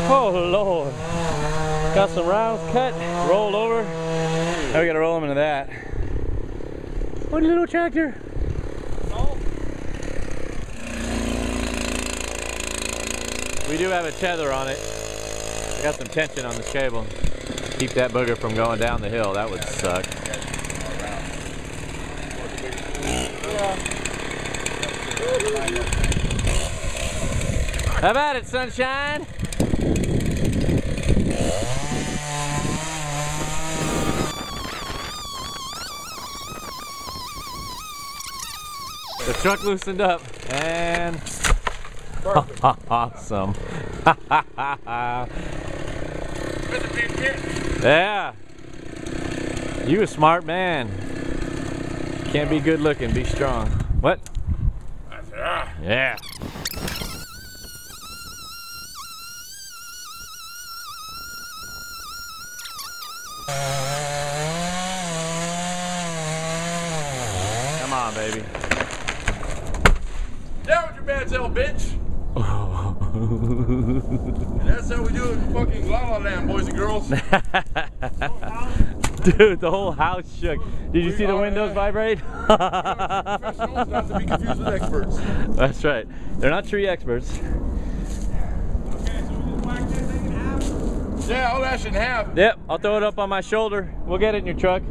Oh Lord. Got some rounds cut, rolled over. Now we gotta roll them into that. What a little tractor. No. We do have a tether on it. I got some tension on this cable. Keep that booger from going down the hill. That would suck. How about it, sunshine? The truck loosened up and awesome. Yeah. You a smart man. Can't be good looking, be strong. What? Yeah. Come on, baby. Down with your bad self, bitch. And that's how we do it in fucking La La Land, boys and girls. Dude, the whole house shook. Did you see the windows vibrate? Professionals, not to be confused with experts. That's right. They're not tree experts. Okay, so we just whack that thing in half? Yeah, I'll dash it in half. Yep, I'll throw it up on my shoulder. We'll get it in your truck.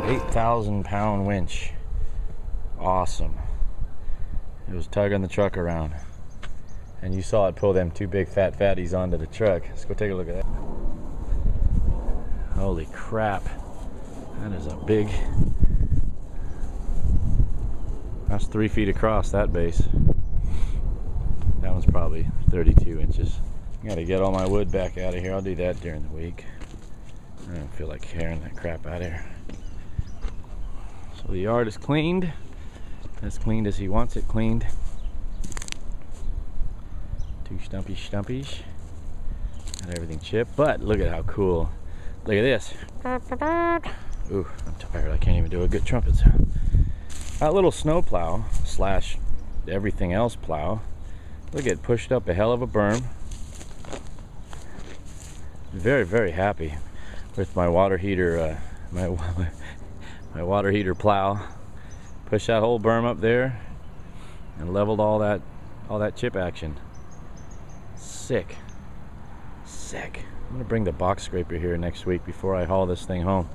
£8,000-pound winch. Awesome. It was tugging the truck around. And you saw it pull them two big fat fatties onto the truck. Let's go take a look at that. Holy crap. That is a big... That's 3 feet across, that base. That one's probably 32 inches. I gotta get all my wood back out of here. I'll do that during the week. I don't feel like carrying that crap out of here. So the yard is cleaned. As cleaned as he wants it cleaned. Two stumpies. Got everything chipped, but look at how cool. Look at this. Ooh, I'm tired. I can't even do a good trumpet sound. That little snow plow slash everything else plow. Look at, pushed up a hell of a berm. Very, very happy with my water heater, my water heater plow. Pushed that whole berm up there and leveled all that chip action. Sick. I'm gonna bring the box scraper here next week before I haul this thing home,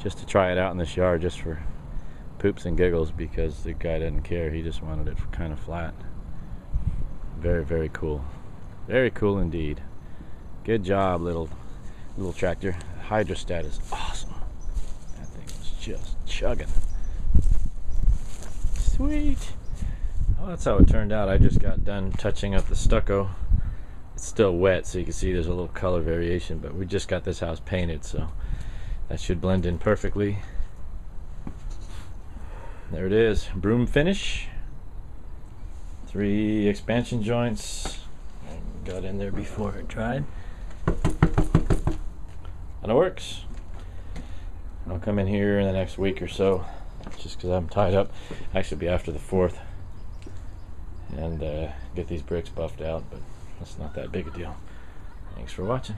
just to try it out in this yard, just for poops and giggles, because the guy didn't care. He just wanted it kind of flat. Very, very cool. Very cool indeed. Good job, little tractor. Hydrostat is awesome. That thing was just chugging. Sweet. Well, that's how it turned out. I just got done touching up the stucco. It's still wet, so you can see there's a little color variation, but we just got this house painted, so That should blend in perfectly. There it is, broom finish. 3 expansion joints. Got in there before it dried. And it works. I'll come in here in the next week or so, just because I'm tied up. Actually, be after the 4th, and get these bricks buffed out, but that's not that big a deal. Thanks for watching.